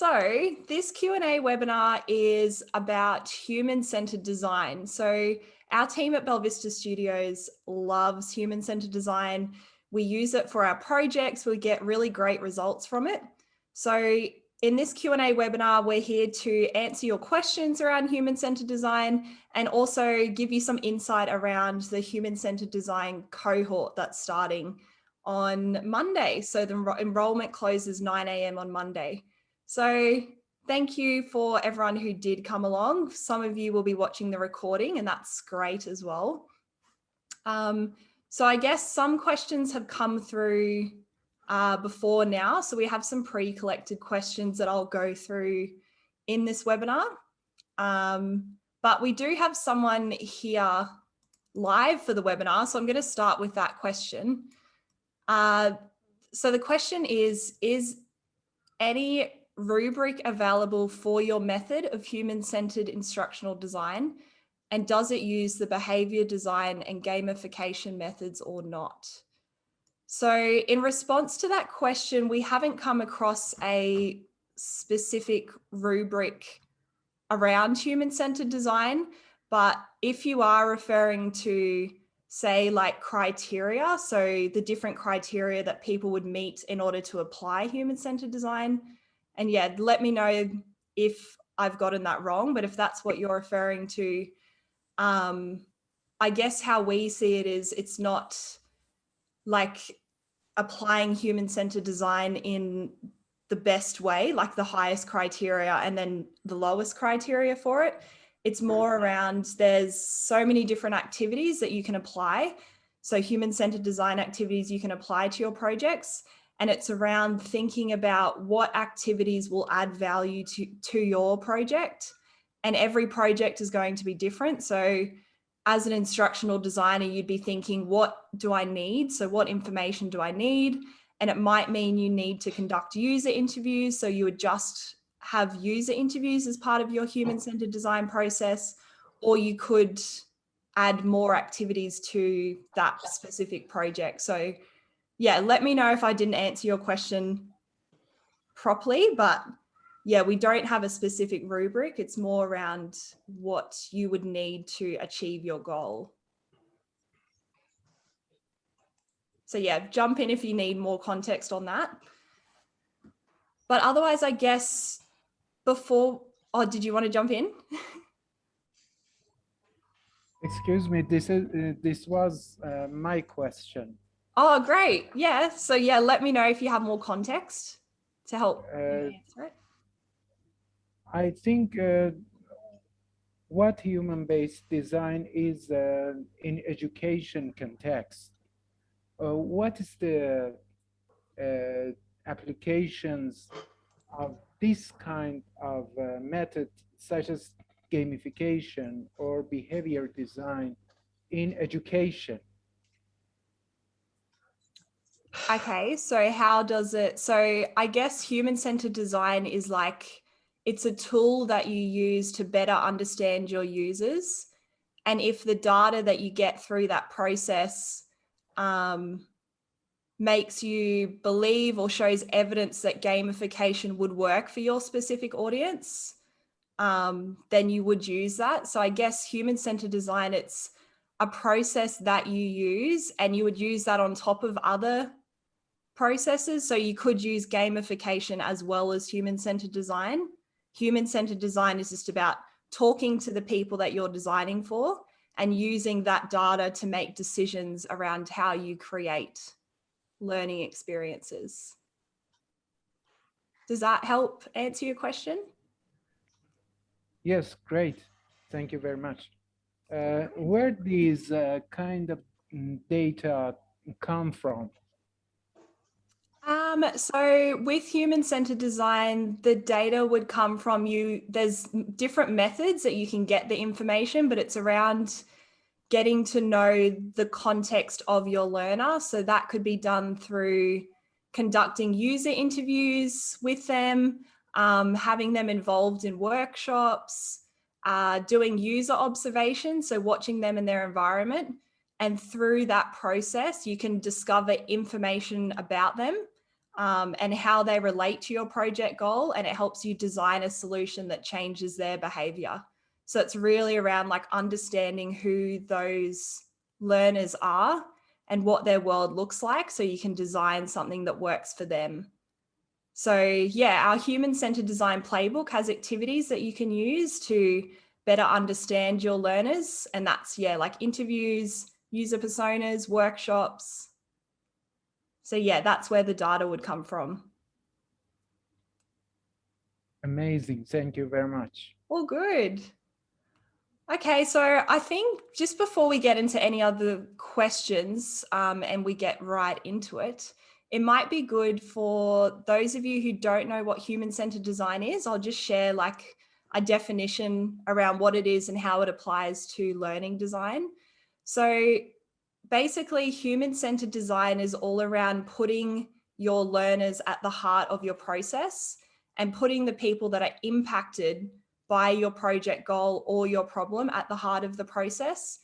So this Q&A webinar is about human-centered design. So our team at Belvista Studios loves human-centered design. We use it for our projects. We get really great results from it. So in this Q&A webinar, we're here to answer your questions around human-centered design and also give you some insight around the human-centered design cohort that's starting on Monday. So the enrollment closes 9 a.m. on Monday. So thank you for everyone who did come along. Some of you will be watching the recording and that's great as well. So I guess some questions have come through before now. So we have some pre-collected questions that I'll go through in this webinar. But we do have someone here live for the webinar. So I'm going to start with that question. So the question is any rubric available for your method of human-centered instructional design? And does it use the behavior design and gamification methods or not? So in response to that question, we haven't come across a specific rubric around human-centered design, but if you are referring to, say, like criteria, so the different criteria that people would meet in order to apply human-centered design, and yeah, let me know if I've gotten that wrong, but if that's what you're referring to, I guess how we see it is it's not like applying human-centered design in the best way, like the highest criteria and then the lowest criteria for it. It's more around there's so many different activities that you can apply. So human-centered design activities you can apply to your projects. And it's around thinking about what activities will add value to your project. And every project is going to be different. So as an instructional designer, you'd be thinking, what do I need? So what information do I need? And it might mean you need to conduct user interviews. So you would just have user interviews as part of your human-centered design process, or you could add more activities to that specific project. So yeah, let me know if I didn't answer your question properly, but yeah, we don't have a specific rubric. It's more around what you would need to achieve your goal. So yeah, jump in if you need more context on that. But otherwise, I guess before, oh, did you want to jump in? Excuse me, this was my question. Oh, great. Yeah. So yeah, let me know if you have more context to help answer it. I think what human-based design is in education context. What is the applications of this kind of method, such as gamification or behavior design in education? Okay, so how does it, so I guess human-centered design is like, it's a tool that you use to better understand your users. And if the data that you get through that process makes you believe or shows evidence that gamification would work for your specific audience, then you would use that. So I guess human-centered design, it's a process that you use and you would use that on top of other processes. So you could use gamification as well as human-centered design. Human-centered design is just about talking to the people that you're designing for and using that data to make decisions around how you create learning experiences. Does that help answer your question? Yes, great. Thank you very much. Where these kind of data come from? So with human-centered design, the data would come from you. There's different methods that you can get the information, but it's around getting to know the context of your learner. So that could be done through conducting user interviews with them, having them involved in workshops, doing user observations, so watching them in their environment. And through that process, you can discover information about them and how they relate to your project goal, and it helps you design a solution that changes their behavior. So it's really around like understanding who those learners are and what their world looks like, so you can design something that works for them. So yeah, our human-centered design playbook has activities that you can use to better understand your learners. And that's, yeah, like interviews, user personas, workshops. So yeah, that's where the data would come from. Amazing. Thank you very much. All good. Okay, so I think just before we get into any other questions and we get right into it, it might be good for those of you who don't know what human-centered design is. I'll just share like a definition around what it is and how it applies to learning design. So basically, human-centered design is all around putting your learners at the heart of your process and putting the people that are impacted by your project goal or your problem at the heart of the process.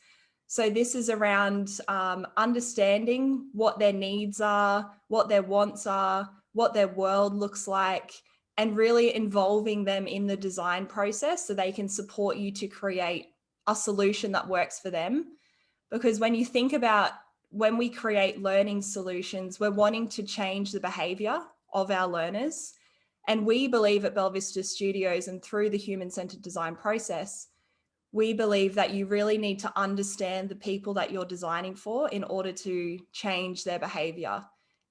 So this is around understanding what their needs are, what their wants are, what their world looks like, and really involving them in the design process so they can support you to create a solution that works for them. Because when you think about when we create learning solutions, we're wanting to change the behavior of our learners. And we believe at Belvista Studios and through the human-centered design process, we believe that you really need to understand the people that you're designing for in order to change their behavior.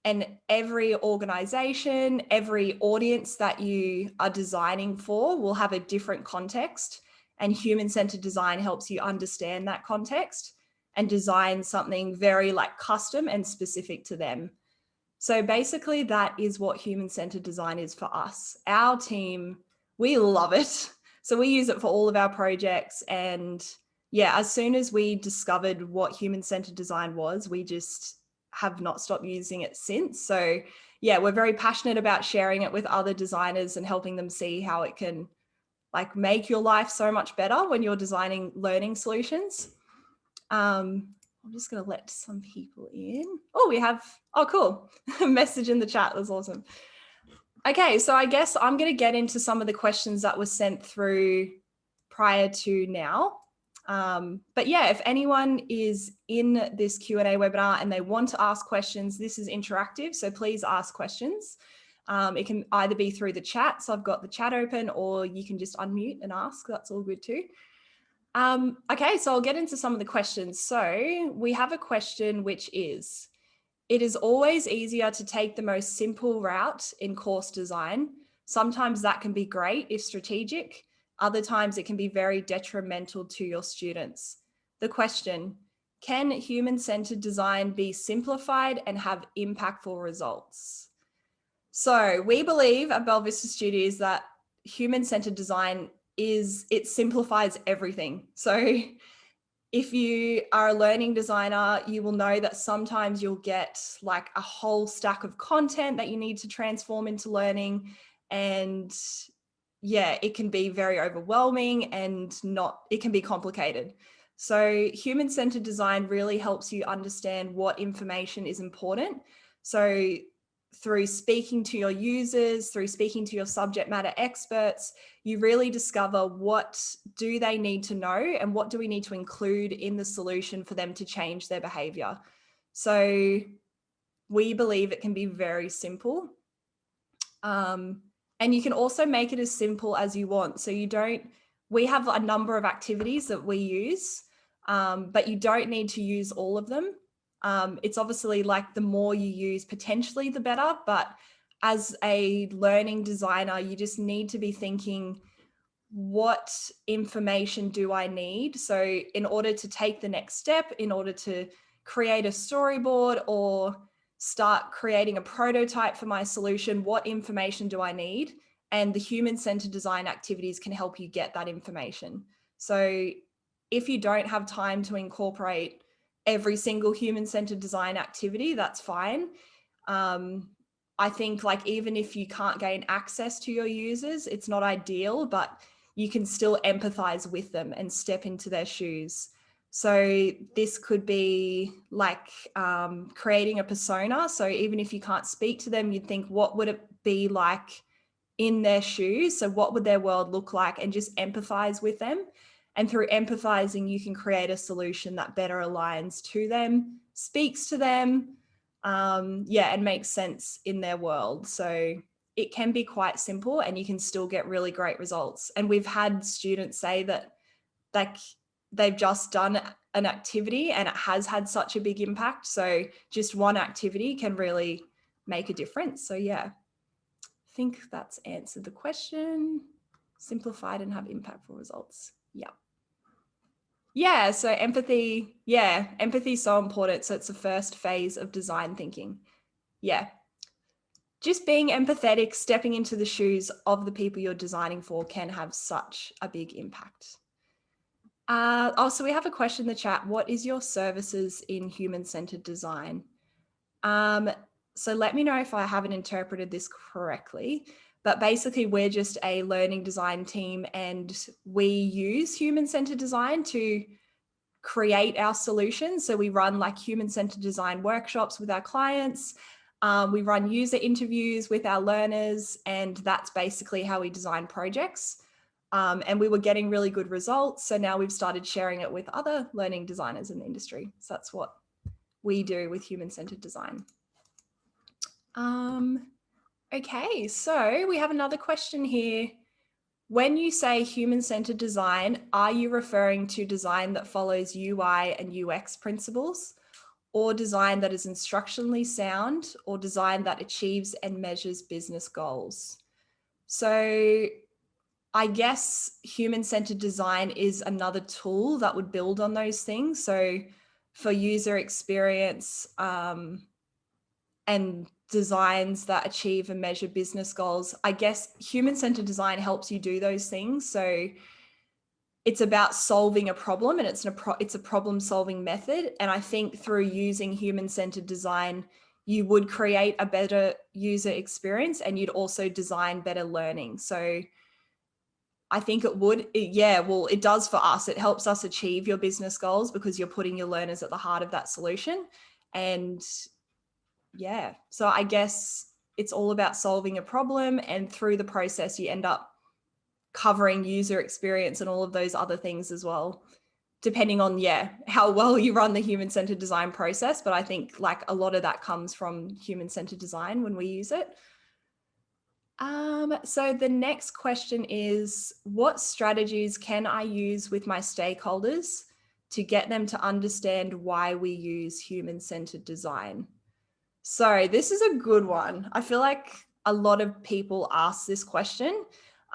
And every organization, every audience that you are designing for will have a different context, and human-centered design helps you understand that context and design something very like custom and specific to them. So basically that is what human-centered design is for us. Our team, we love it. So we use it for all of our projects. And yeah, as soon as we discovered what human-centered design was, we just have not stopped using it since. So yeah, we're very passionate about sharing it with other designers and helping them see how it can like make your life so much better when you're designing learning solutions. I'm just going to let some people in. Oh, we have, oh, cool. Message in the chat. That's awesome. Okay, so I guess I'm going to get into some of the questions that were sent through prior to now. But yeah, if anyone is in this Q&A webinar and they want to ask questions, this is interactive, so please ask questions. It can either be through the chat, so I've got the chat open, or you can just unmute and ask. That's all good too. Okay, so I'll get into some of the questions. So we have a question which is, it is always easier to take the most simple route in course design. Sometimes that can be great if strategic. Other times it can be very detrimental to your students. The question, can human-centered design be simplified and have impactful results? So we believe at Belvista Studios that human-centered design it simplifies everything. So if you are a learning designer, you will know that sometimes you'll get like a whole stack of content that you need to transform into learning. And yeah, it can be very overwhelming and it can be complicated. So human-centered design really helps you understand what information is important. So through speaking to your users, through speaking to your subject matter experts, you really discover what do they need to know and what do we need to include in the solution for them to change their behavior. So we believe it can be very simple. And you can also make it as simple as you want. So we have a number of activities that we use, but you don't need to use all of them. It's obviously like the more you use, potentially the better, but as a learning designer, you just need to be thinking, what information do I need? So in order to take the next step, in order to create a storyboard or start creating a prototype for my solution, what information do I need? And the human-centered design activities can help you get that information. So if you don't have time to incorporate every single human-centered design activity, that's fine. I think like even if you can't gain access to your users, it's not ideal, but you can still empathize with them and step into their shoes. So this could be like creating a persona. So even if you can't speak to them, you'd think, what would it be like in their shoes? So what would their world look like? And just empathize with them. And through empathizing, you can create a solution that better aligns to them, speaks to them, and makes sense in their world. So it can be quite simple and you can still get really great results. And we've had students say that like they've just done an activity and it has had such a big impact. So just one activity can really make a difference. So yeah, I think that's answered the question. Simplified and have impactful results. Yeah. Yeah, so empathy is so important. So it's the first phase of design thinking. Yeah. Just being empathetic, stepping into the shoes of the people you're designing for can have such a big impact. So we have a question in the chat. What is your services in human-centered design? So let me know if I haven't interpreted this correctly, but basically we're just a learning design team and we use human-centered design to create our solutions. So we run like human-centered design workshops with our clients. We run user interviews with our learners, and that's basically how we design projects. And we were getting really good results. So now we've started sharing it with other learning designers in the industry. So that's what we do with human-centered design. Okay, so we have another question here. When you say human-centered design, are you referring to design that follows UI and UX principles, or design that is instructionally sound, or design that achieves and measures business goals? So I guess human-centered design is another tool that would build on those things. So for user experience and designs that achieve and measure business goals, I guess human-centered design helps you do those things. So it's about solving a problem, and it's a problem-solving method. And I think through using human-centered design, you would create a better user experience and you'd also design better learning. So I think it would, it does for us. It helps us achieve your business goals because you're putting your learners at the heart of that solution. And yeah, so I guess it's all about solving a problem, and through the process, you end up covering user experience and all of those other things as well, depending on, how well you run the human-centered design process. But I think like a lot of that comes from human-centered design when we use it. So the next question is, what strategies can I use with my stakeholders to get them to understand why we use human-centered design? So this is a good one. I feel like a lot of people ask this question.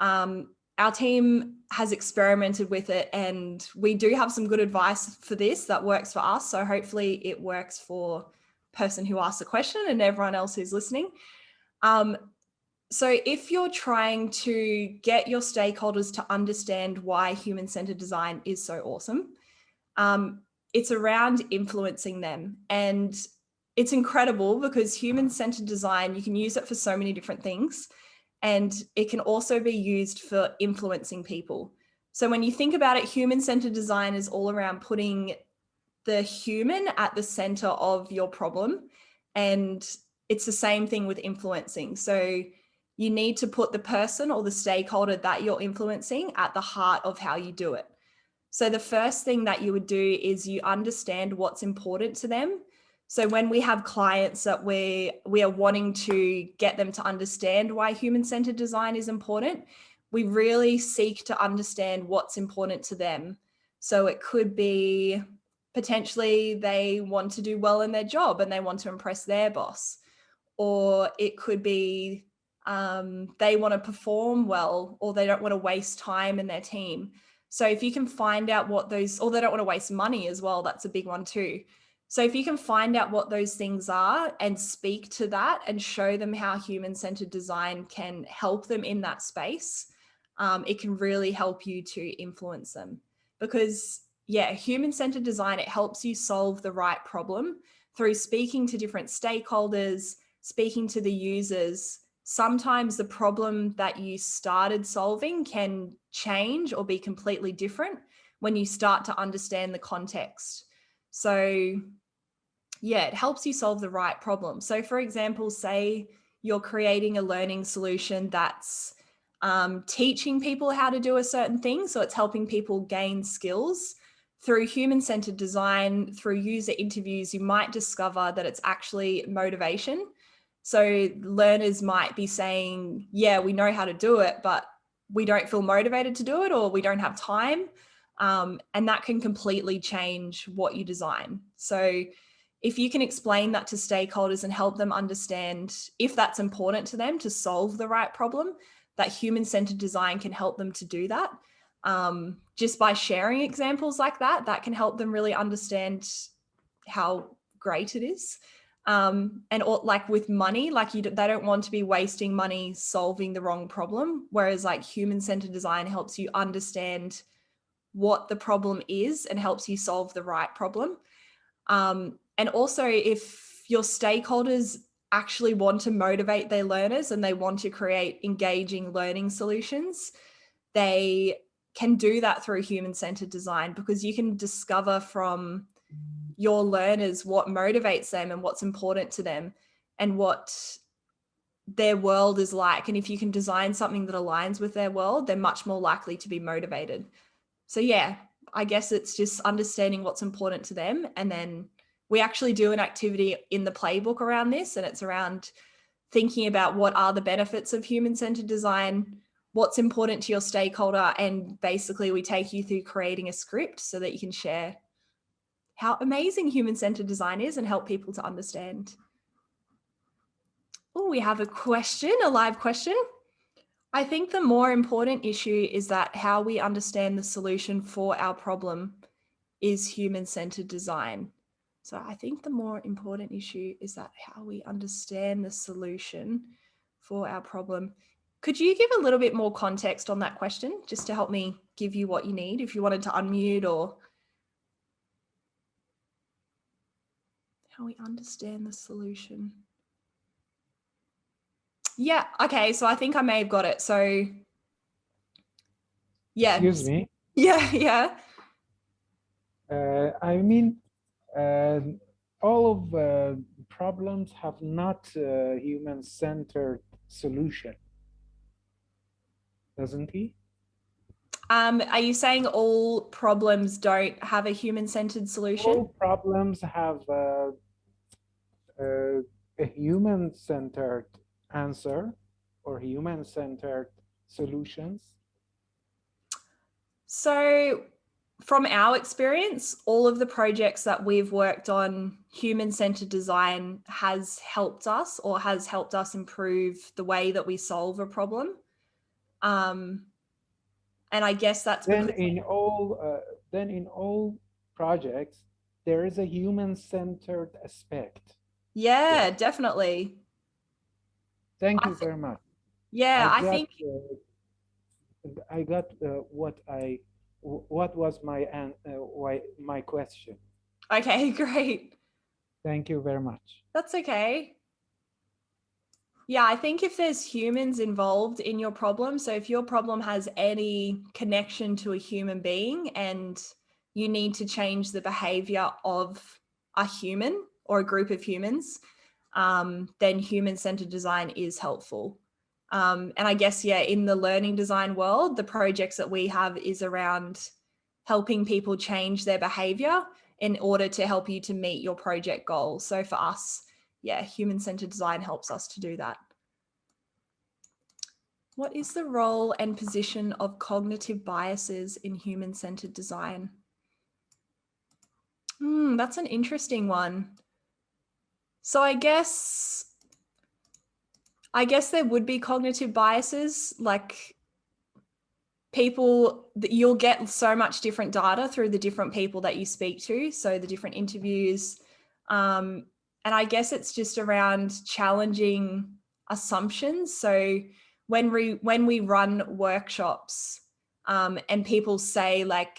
Our team has experimented with it and we do have some good advice for this that works for us. So hopefully it works for the person who asked the question and everyone else who's listening. So if you're trying to get your stakeholders to understand why human-centered design is so awesome, it's around influencing them. And it's incredible because human-centered design, you can use it for so many different things, and it can also be used for influencing people. So when you think about it, human-centered design is all around putting the human at the center of your problem. And it's the same thing with influencing. So you need to put the person or the stakeholder that you're influencing at the heart of how you do it. So the first thing that you would do is you understand what's important to them. So when we have clients that we are wanting to get them to understand why human-centered design is important, we really seek to understand what's important to them. So it could be potentially they want to do well in their job and they want to impress their boss, or it could be they want to perform well, or they don't want to waste time in their team. So if you can find out what those, or they don't want to waste money as well, that's a big one too. So if you can find out what those things are and speak to that and show them how human-centered design can help them in that space, it can really help you to influence them. Because human-centered design, it helps you solve the right problem through speaking to different stakeholders, speaking to the users. Sometimes the problem that you started solving can change or be completely different when you start to understand the context. So yeah, it helps you solve the right problem. So for example, say you're creating a learning solution that's teaching people how to do a certain thing. So it's helping people gain skills. Through human-centered design, through user interviews, you might discover that it's actually motivation. So learners might be saying, yeah, we know how to do it, but we don't feel motivated to do it, or we don't have time. And that can completely change what you design. So if you can explain that to stakeholders and help them understand if that's important to them to solve the right problem, that human-centered design can help them to do that. Just by sharing examples like that, that can help them really understand how great it is. And like with money, like they don't want to be wasting money solving the wrong problem. Whereas like human-centered design helps you understand what the problem is and helps you solve the right problem. And also if your stakeholders actually want to motivate their learners and they want to create engaging learning solutions, they can do that through human-centered design, because you can discover from your learners what motivates them and what's important to them and what their world is like. And if you can design something that aligns with their world, they're much more likely to be motivated. So yeah, I guess it's just understanding what's important to them. And then we actually do an activity in the playbook around this, and it's around thinking about what are the benefits of human-centered design, what's important to your stakeholder, and basically we take you through creating a script so that you can share how amazing human-centered design is and help people to understand. Oh, we have a question, a live question. I think the more important issue is that how we understand the solution for our problem is human-centered design. So I think the more important issue is that how we understand the solution for our problem. Could you give a little bit more context on that question, just to help me give you what you need, if you wanted to unmute, or how we understand the solution? Yeah, okay, so I think I may have got it. So yeah. Excuse me. Yeah. I mean, all of problems have not human-centered solution, doesn't he? Are you saying all problems don't have a human-centered solution? All problems have a human-centered answer or human-centered solutions. So from our experience, all of the projects that we've worked on, human-centered design has helped us, or has helped us improve the way that we solve a problem. And I guess that's then because in all projects there is a human-centered aspect. yeah, definitely. Thank you very much. Yeah, I think I got what was my question. okay, great. Thank you very much. That's okay. Yeah, I think if there's humans involved in your problem, so if your problem has any connection to a human being and you need to change the behavior of a human or a group of humans, then human-centered design is helpful. And I guess, yeah, in the learning design world, the projects that we have is around helping people change their behavior in order to help you to meet your project goals. So for us, yeah, human-centered design helps us to do that. What is the role and position of cognitive biases in human-centered design? That's an interesting one. So I guess there would be cognitive biases, like people, you'll get so much different data through the different people that you speak to, so the different interviews. And I guess it's just around challenging assumptions. So when we run workshops and people say like,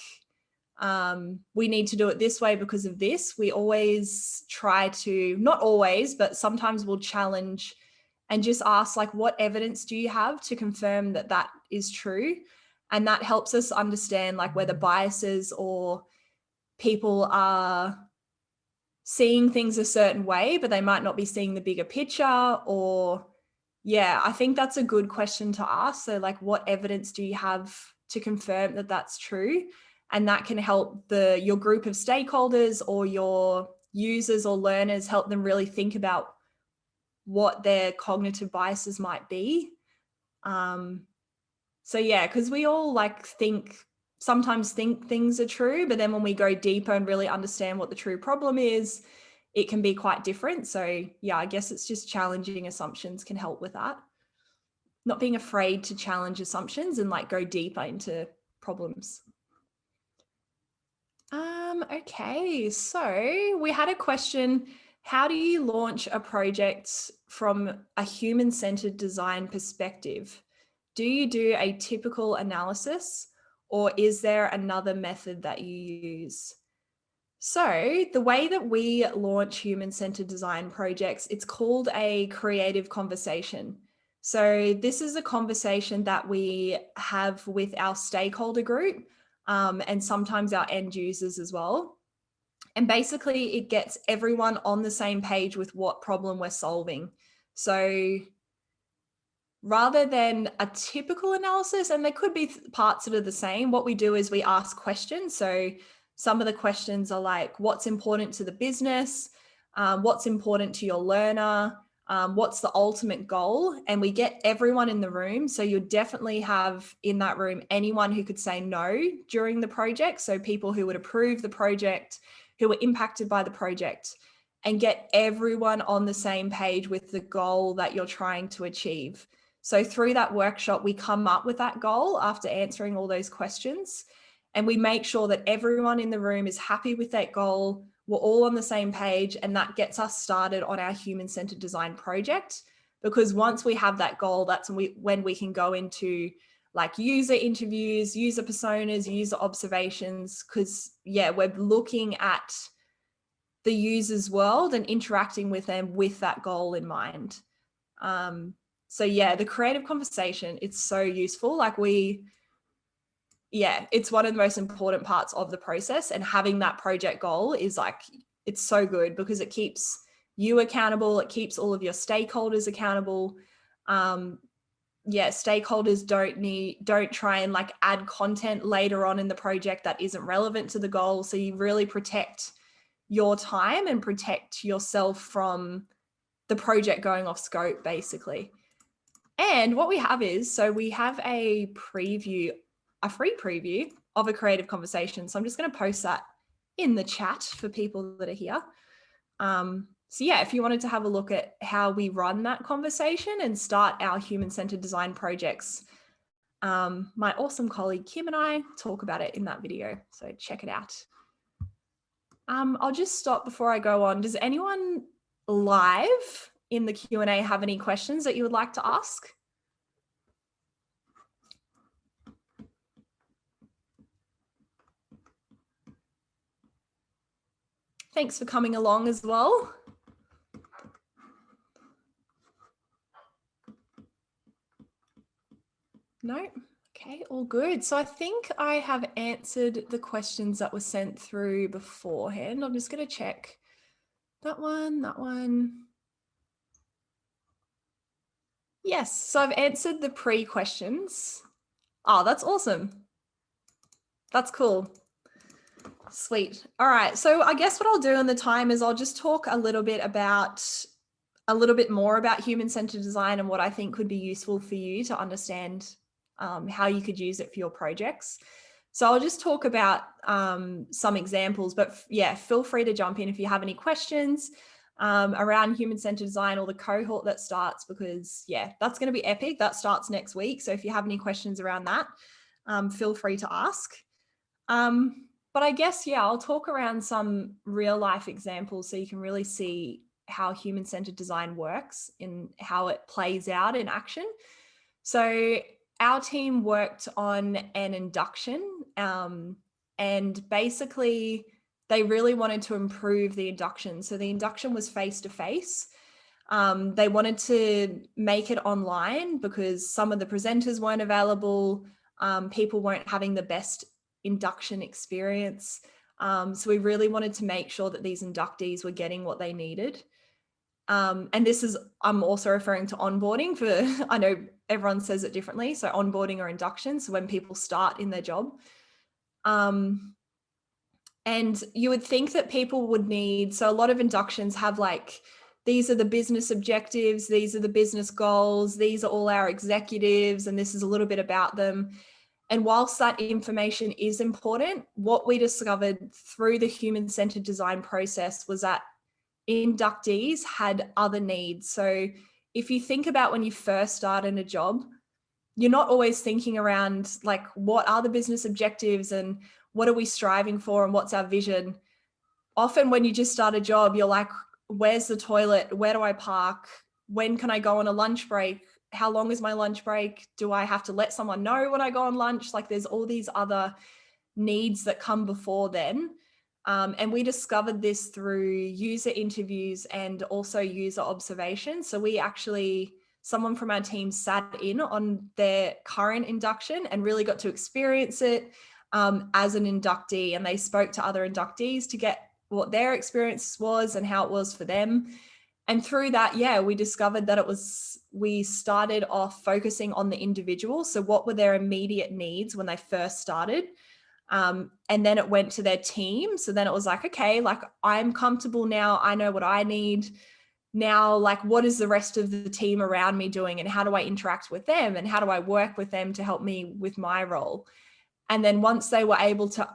we need to do it this way because of this, we always try to, not always, but sometimes we'll challenge and just ask like, what evidence do you have to confirm that that is true? And that helps us understand like whether biases or people are seeing things a certain way, but they might not be seeing the bigger picture. Or yeah, I think that's a good question to ask. So like, what evidence do you have to confirm that that's true? And that can help your group of stakeholders or your users or learners, help them really think about what their cognitive biases might be. So yeah, because we all like sometimes think things are true, but then when we go deeper and really understand what the true problem is, it can be quite different. So yeah, I guess it's just challenging assumptions can help with that. Not being afraid to challenge assumptions and like go deeper into problems. Okay, so we had a question. How do you launch a project from a human-centered design perspective? Do you do a typical analysis, or is there another method that you use? So the way that we launch human-centered design projects, it's called a creative conversation. So this is a conversation that we have with our stakeholder group, and sometimes our end users as well. And basically it gets everyone on the same page with what problem we're solving. So rather than a typical analysis, and there could be parts that are the same, what we do is we ask questions. So some of the questions are like, what's important to the business? What's important to your learner? What's the ultimate goal? And we get everyone in the room. So you definitely have in that room anyone who could say no during the project. So people who would approve the project, who were impacted by the project, and get everyone on the same page with the goal that you're trying to achieve. So through that workshop, we come up with that goal after answering all those questions, and we make sure that everyone in the room is happy with that goal. We're all on the same page, and that gets us started on our human-centered design project. Because once we have that goal, that's when we can go into like user interviews, user personas, user observations, because yeah, we're looking at the user's world and interacting with them with that goal in mind. So yeah, the creative conversation, it's so useful. Like it's one of the most important parts of the process, and having that project goal is like, it's so good because it keeps you accountable. It keeps all of your stakeholders accountable. Stakeholders don't try and like add content later on in the project that isn't relevant to the goal. So you really protect your time and protect yourself from the project going off scope, basically. And what we have is, so we have a free preview of a creative conversation. So I'm just going to post that in the chat for people that are here. So yeah, if you wanted to have a look at how we run that conversation and start our human-centered design projects, my awesome colleague Kim and I talk about it in that video. So check it out. I'll just stop before I go on. Does anyone live in the Q&A have any questions that you would like to ask? Thanks for coming along as well. No? Okay, all good. So I think I have answered the questions that were sent through beforehand. I'm just going to check that one. Yes, so I've answered the pre-questions. Oh, that's awesome. That's cool. Sweet. All right. So I guess what I'll do in the time is I'll just talk a little bit more about human-centered design and what I think could be useful for you to understand how you could use it for your projects. So I'll just talk about some examples, but yeah, feel free to jump in if you have any questions around human-centered design or the cohort that starts, because yeah, that's going to be epic. That starts next week. So if you have any questions around that, feel free to ask. But I guess, yeah, I'll talk around some real life examples so you can really see how human-centered design works and how it plays out in action. So our team worked on an induction, and basically they really wanted to improve the induction. So the induction was face-to-face. They wanted to make it online because some of the presenters weren't available. People weren't having the best induction experience. So we really wanted to make sure that these inductees were getting what they needed. And this is, I'm also referring to onboarding for, I know everyone says it differently. So onboarding or induction. So when people start in their job. And you would think that people would need, so a lot of inductions have like, these are the business objectives, these are the business goals, these are all our executives, and this is a little bit about them. And whilst that information is important, what we discovered through the human-centered design process was that inductees had other needs. So if you think about when you first start in a job, you're not always thinking around like, what are the business objectives and what are we striving for and what's our vision? Often when you just start a job, you're like, where's the toilet? Where do I park? When can I go on a lunch break? How long is my lunch break? Do I have to let someone know when I go on lunch? Like there's all these other needs that come before then. And we discovered this through user interviews and also user observation. So we actually, someone from our team sat in on their current induction and really got to experience it as an inductee. And they spoke to other inductees to get what their experience was and how it was for them. And through that, yeah, we discovered that we started off focusing on the individual. So what were their immediate needs when they first started? And then it went to their team. So then it was like, okay, like I'm comfortable now. I know what I need now. Like, what is the rest of the team around me doing? And how do I interact with them? And how do I work with them to help me with my role? And then once they were able to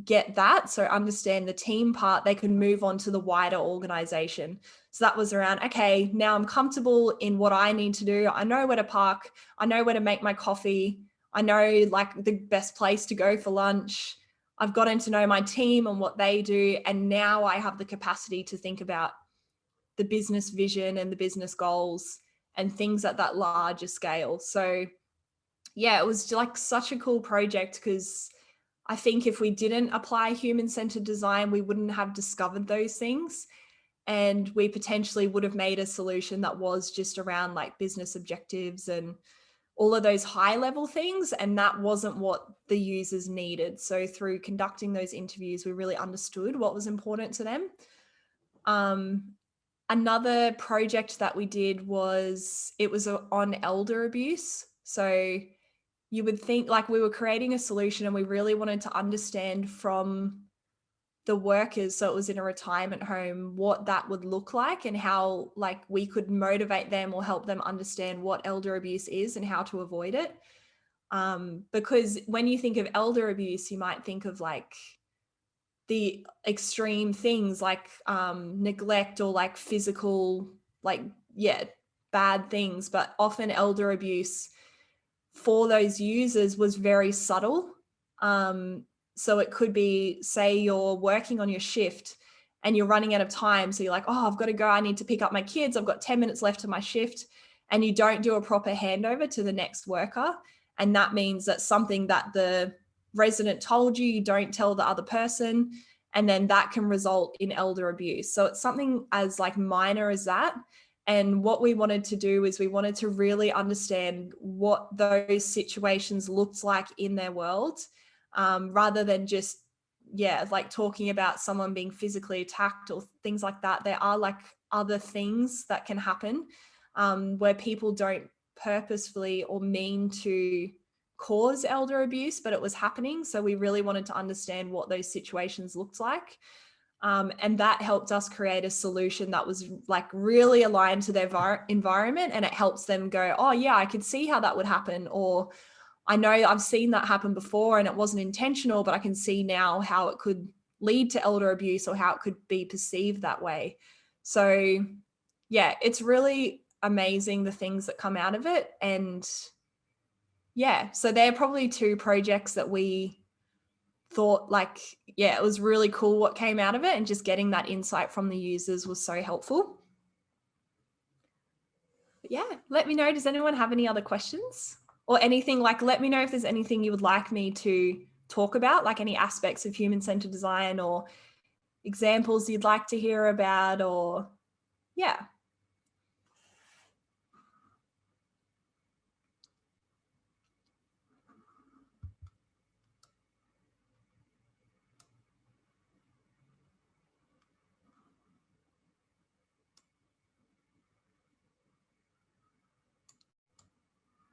get that, so understand the team part, they could move on to the wider organization. So that was around, okay, now I'm comfortable in what I need to do. I know where to park. I know where to make my coffee. I know like the best place to go for lunch. I've gotten to know my team and what they do. And now I have the capacity to think about the business vision and the business goals and things at that larger scale. So yeah, it was like such a cool project because I think if we didn't apply human-centered design, we wouldn't have discovered those things. And we potentially would have made a solution that was just around like business objectives and all of those high level things. And that wasn't what the users needed. So through conducting those interviews, we really understood what was important to them. Another project that we did was, it was on elder abuse. So you would think like we were creating a solution and we really wanted to understand from the workers, so it was in a retirement home, what that would look like and how like we could motivate them or help them understand what elder abuse is and how to avoid it. Because when you think of elder abuse, you might think of like the extreme things like neglect or like physical, like, yeah, bad things. But often elder abuse for those users was very subtle. So it could be, say you're working on your shift and you're running out of time. So you're like, oh, I've got to go. I need to pick up my kids. I've got 10 minutes left of my shift. And you don't do a proper handover to the next worker. And that means that something that the resident told you, you don't tell the other person. And then that can result in elder abuse. So it's something as like minor as that. And what we wanted to do is we wanted to really understand what those situations looked like in their world, rather than just, yeah, like talking about someone being physically attacked or things like that. There are like other things that can happen where people don't purposefully or mean to cause elder abuse, but it was happening. So we really wanted to understand what those situations looked like. And that helped us create a solution that was like really aligned to their environment, and it helps them go, oh yeah, I could see how that would happen. Or I know I've seen that happen before and it wasn't intentional, but I can see now how it could lead to elder abuse or how it could be perceived that way. So yeah, it's really amazing the things that come out of it. And yeah, so they're probably two projects that we thought like, yeah, it was really cool what came out of it, and just getting that insight from the users was so helpful. But yeah, let me know, does anyone have any other questions or anything? Like, let me know if there's anything you would like me to talk about, like any aspects of human-centered design or examples you'd like to hear about, or yeah.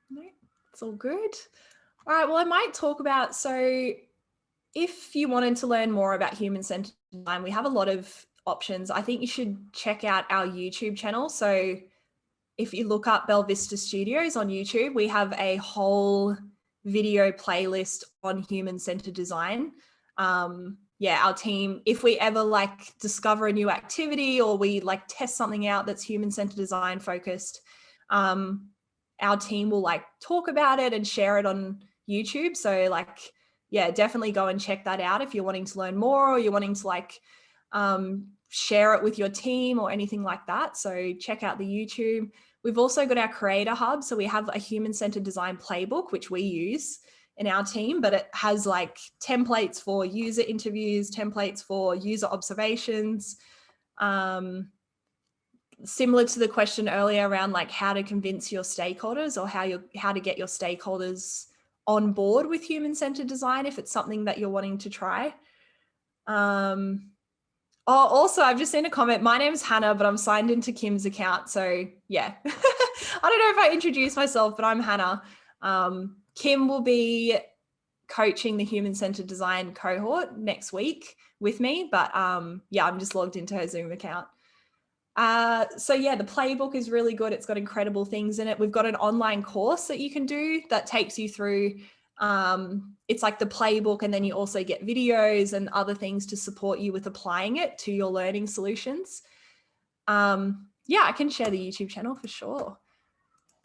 No, it's all good. All right, well, I might talk about, so if you wanted to learn more about human-centered design, we have a lot of options. I think you should check out our YouTube channel. So if you look up Belvista Studios on YouTube, we have a whole video playlist on human-centered design. Yeah, our team, if we ever like discover a new activity or we like test something out that's human-centered design focused, our team will like talk about it and share it on YouTube. So like, yeah, definitely go and check that out if you're wanting to learn more or you're wanting to like share it with your team or anything like that. So check out the YouTube. We've also got our creator hub. So we have a human-centered design playbook, which we use in our team, but it has like templates for user interviews, templates for user observations, similar to the question earlier around like how to convince your stakeholders or how to get your stakeholders on board with human-centered design if it's something that you're wanting to try. Oh, also, I've just seen a comment. My name's Hannah, but I'm signed into Kim's account. So yeah, I don't know if I introduced myself, but I'm Hannah. Kim will be coaching the human-centered design cohort next week with me. But yeah, I'm just logged into her Zoom account. So yeah, the playbook is really good. It's got incredible things in it. We've got an online course that you can do that takes you through, it's like the playbook, and then you also get videos and other things to support you with applying it to your learning solutions. Yeah, I can share the YouTube channel for sure.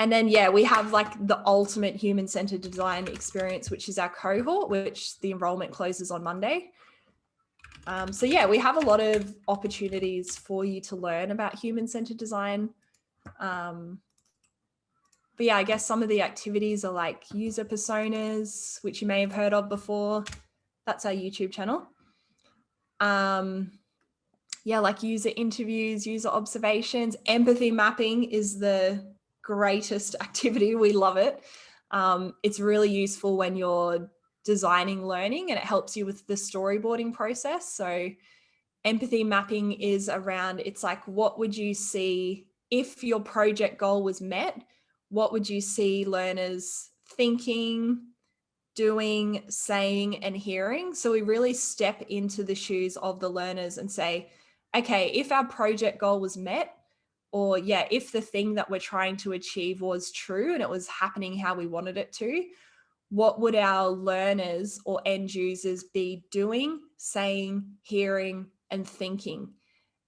And then, yeah, we have like the ultimate human-centered design experience, which is our cohort, which the enrollment closes on Monday. So yeah, we have a lot of opportunities for you to learn about human-centered design. But yeah, I guess some of the activities are like user personas, which you may have heard of before. That's our YouTube channel. Yeah, like user interviews, user observations. Empathy mapping is the greatest activity. We love it. It's really useful when you're designing learning, and it helps you with the storyboarding process. So empathy mapping is around, it's like, what would you see if your project goal was met? What would you see learners thinking, doing, saying, and hearing? So we really step into the shoes of the learners and say, okay, if our project goal was met, or yeah, if the thing that we're trying to achieve was true and it was happening how we wanted it to, what would our learners or end users be doing, saying, hearing, and thinking?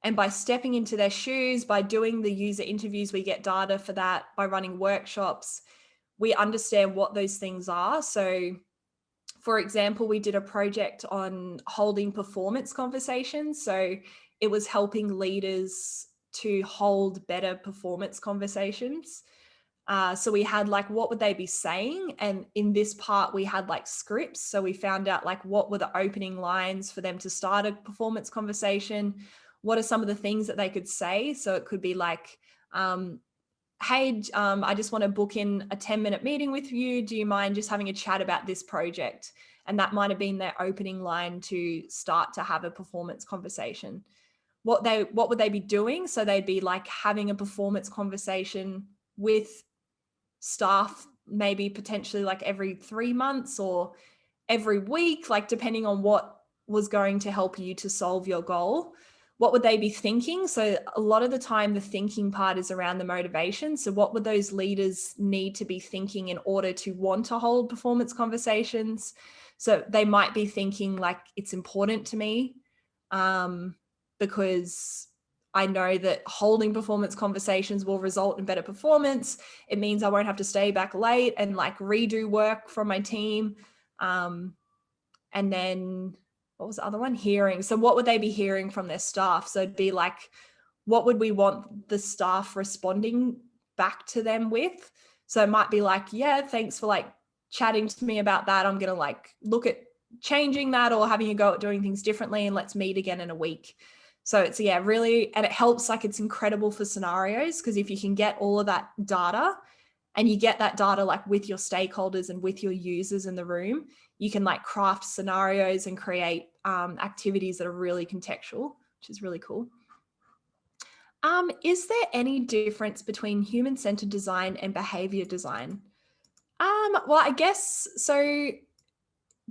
And by stepping into their shoes, by doing the user interviews, we get data for that. By running workshops, we understand what those things are. So for example, we did a project on holding performance conversations. So it was helping leaders to hold better performance conversations. So we had like, what would they be saying? And in this part, we had like scripts. So we found out like, what were the opening lines for them to start a performance conversation? What are some of the things that they could say? So it could be like, hey, I just want to book in a 10-minute meeting with you. Do you mind just having a chat about this project? And that might have been their opening line to start to have a performance conversation. What would they be doing? So they'd be like having a performance conversation with staff, maybe potentially like every 3 months or every week, like depending on what was going to help you to solve your goal. What would they be thinking? So a lot of the time, the thinking part is around the motivation. So what would those leaders need to be thinking in order to want to hold performance conversations? So they might be thinking like, it's important to me because I know that holding performance conversations will result in better performance. It means I won't have to stay back late and like redo work from my team. And then what was the other one? Hearing. So what would they be hearing from their staff? So it'd be like, what would we want the staff responding back to them with? So it might be like, yeah, thanks for like chatting to me about that. I'm going to like look at changing that or having a go at doing things differently, and let's meet again in a week. So it's, yeah, really, and it helps, like it's incredible for scenarios, because if you can get all of that data and you get that data like with your stakeholders and with your users in the room, you can like craft scenarios and create activities that are really contextual, which is really cool. Is there any difference between human-centered design and behavior design? Well, I guess so.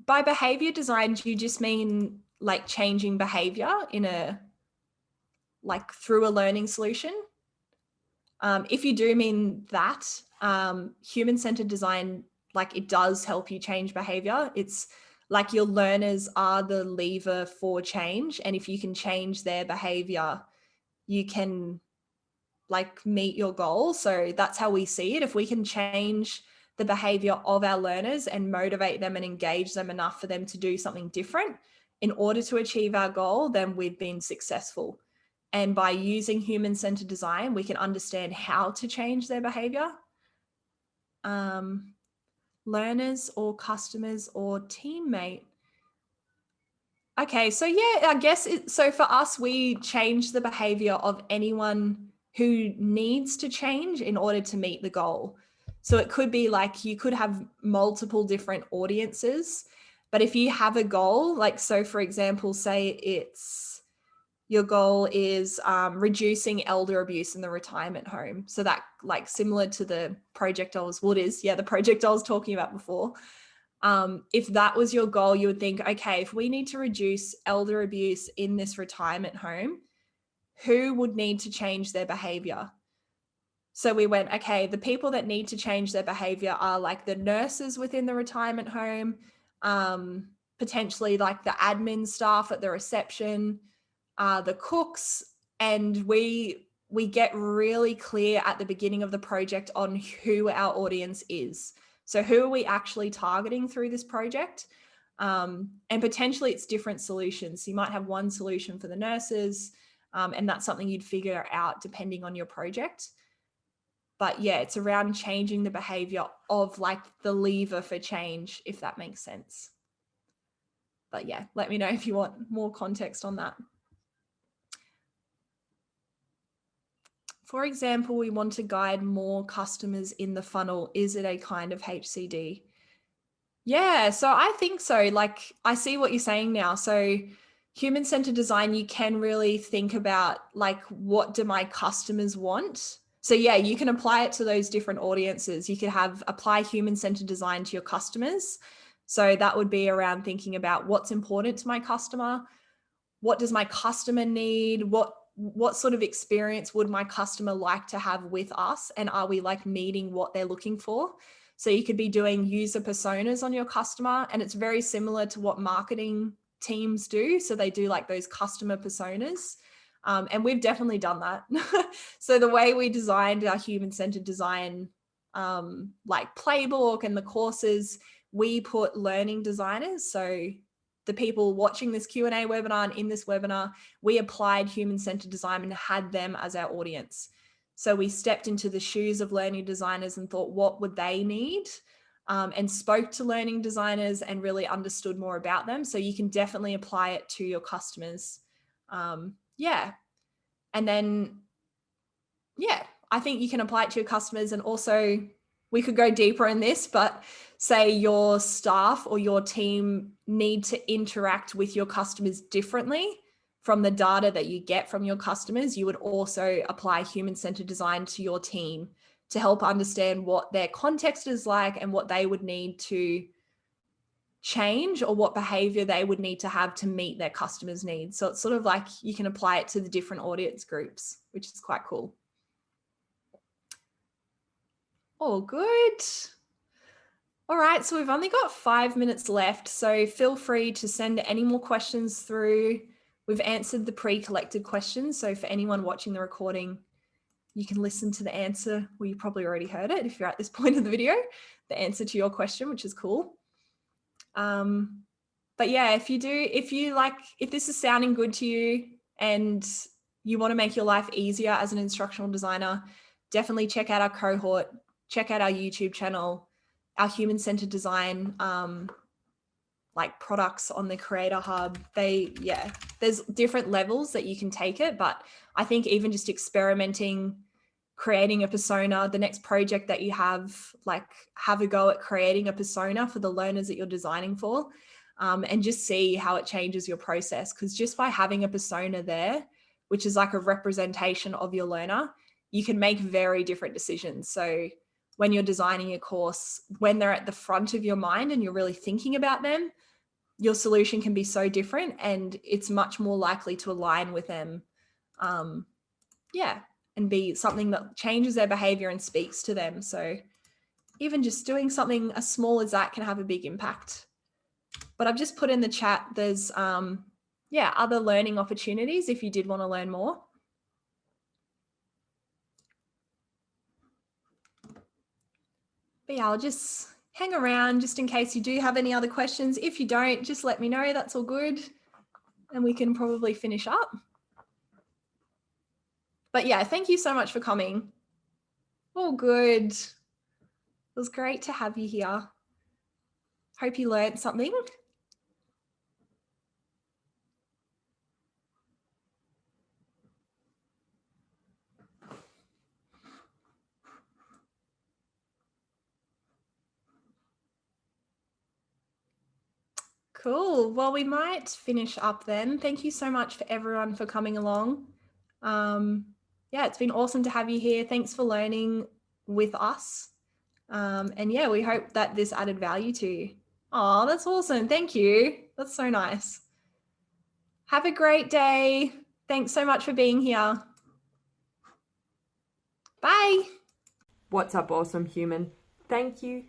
By behavior design, do you just mean like changing behavior through a learning solution? If you do mean that, human-centered design, like it does help you change behavior. It's like your learners are the lever for change. And if you can change their behavior, you can like meet your goal. So that's how we see it. If we can change the behavior of our learners and motivate them and engage them enough for them to do something different in order to achieve our goal, then we've been successful. And by using human-centered design, we can understand how to change their behavior. Learners or customers or teammate. Okay, so yeah, I guess so for us, we change the behavior of anyone who needs to change in order to meet the goal. So it could be like you could have multiple different audiences, but if you have a goal, like so for example, say it's your goal is reducing elder abuse in the retirement home. So that like similar to the project I was talking about before. If that was your goal, you would think, okay, if we need to reduce elder abuse in this retirement home, who would need to change their behavior? So we went, okay, the people that need to change their behavior are like the nurses within the retirement home, potentially like the admin staff at the reception, the cooks, and we get really clear at the beginning of the project on who our audience is. So who are we actually targeting through this project? And potentially it's different solutions. So you might have one solution for the nurses, and that's something you'd figure out depending on your project. But yeah, it's around changing the behavior of like the lever for change, if that makes sense. But yeah, let me know if you want more context on that. For example, we want to guide more customers in the funnel. Is it a kind of HCD? Yeah, so I think so. Like, I see what you're saying now. So human-centered design, you can really think about like, what do my customers want? So yeah, you can apply it to those different audiences. You could apply human-centered design to your customers. So that would be around thinking about what's important to my customer. What does my customer need? What sort of experience would my customer like to have with us? And are we like meeting what they're looking for? So you could be doing user personas on your customer, and it's very similar to what marketing teams do. So they do like those customer personas. And we've definitely done that. So the way we designed our human-centered design like playbook and the courses, we put learning designers. So the people watching this Q&A webinar and in this webinar, we applied human-centered design and had them as our audience. So we stepped into the shoes of learning designers and thought, what would they need? And spoke to learning designers and really understood more about them. So you can definitely apply it to your customers. Yeah. And then, yeah, I think you can apply it to your customers. And also we could go deeper in this, but say your staff or your team need to interact with your customers differently from the data that you get from your customers, you would also apply human-centered design to your team to help understand what their context is like and what they would need to change or what behavior they would need to have to meet their customers' needs. So it's sort of like you can apply it to the different audience groups, which is quite cool. All good. All right, so we've only got 5 minutes left, so feel free to send any more questions through. We've answered the pre-collected questions, so for anyone watching the recording, you can listen to the answer. Well, you probably already heard it if you're at this point of the video, the answer to your question, which is cool. But yeah, if this is sounding good to you and you want to make your life easier as an instructional designer, definitely check out our cohort, check out our YouTube channel, our human-centered design like products on the Creator Hub. There's different levels that you can take it, but I think even just experimenting, creating a persona, the next project that you have a go at creating a persona for the learners that you're designing for, and just see how it changes your process. Because just by having a persona there, which is like a representation of your learner, you can make very different decisions. So when you're designing a course, when they're at the front of your mind and you're really thinking about them, your solution can be so different and it's much more likely to align with them. And be something that changes their behavior and speaks to them. So even just doing something as small as that can have a big impact. But I've just put in the chat, there's other learning opportunities if you did want to learn more. But yeah, I'll just hang around just in case you do have any other questions. If you don't, just let me know, that's all good. And we can probably finish up. But yeah, thank you so much for coming. All good. It was great to have you here. Hope you learned something. Cool. Well, we might finish up then. Thank you so much for everyone for coming along. It's been awesome to have you here. Thanks for learning with us. We hope that this added value to you. Oh, that's awesome. Thank you. That's so nice. Have a great day. Thanks so much for being here. Bye. What's up, awesome human? Thank you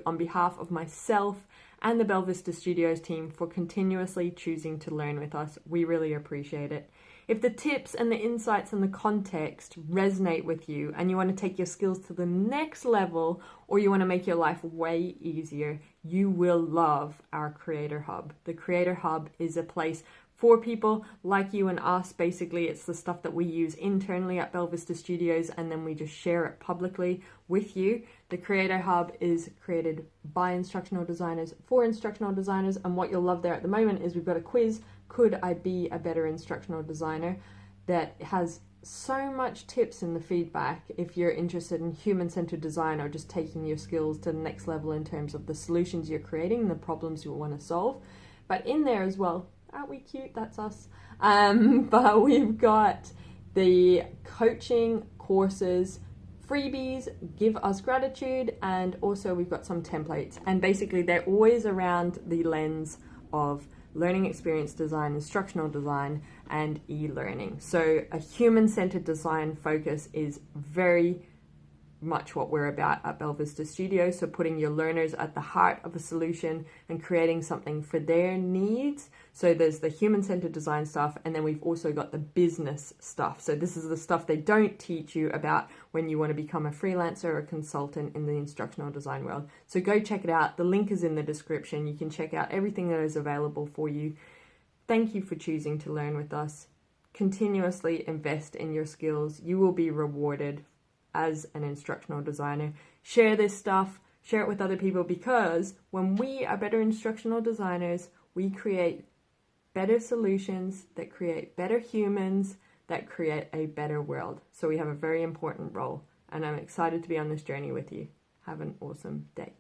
on behalf of myself and the Belvista Studios team for continuously choosing to learn with us. We really appreciate it. If the tips and the insights and the context resonate with you and you want to take your skills to the next level, or you want to make your life way easier, you will love our Creator Hub. The Creator Hub is a place for people like you and us. Basically, it's the stuff that we use internally at Belvista Studios and then we just share it publicly with you. The Creator Hub is created by instructional designers for instructional designers, and what you'll love there at the moment is we've got a quiz, Could I Be a Better Instructional Designer, that has so much tips in the feedback if you're interested in human-centered design or just taking your skills to the next level in terms of the solutions you're creating, the problems you want to solve. But in there as well, aren't we cute? That's us. But we've got the coaching courses, freebies, give us gratitude, and also we've got some templates. And basically they're always around the lens of learning experience design, instructional design, and e-learning. So a human-centered design focus is very much what we're about at Belvista Studios. So putting your learners at the heart of a solution and creating something for their needs. So there's the human-centered design stuff, and then we've also got the business stuff. So this is the stuff they don't teach you about when you want to become a freelancer or a consultant in the instructional design world. So go check it out. The link is in the description. You can check out everything that is available for you. Thank you for choosing to learn with us. Continuously invest in your skills. You will be rewarded as an instructional designer. Share this stuff, share it with other people, because when we are better instructional designers, we create better solutions that create better humans, that create a better world. So we have a very important role, and I'm excited to be on this journey with you. Have an awesome day.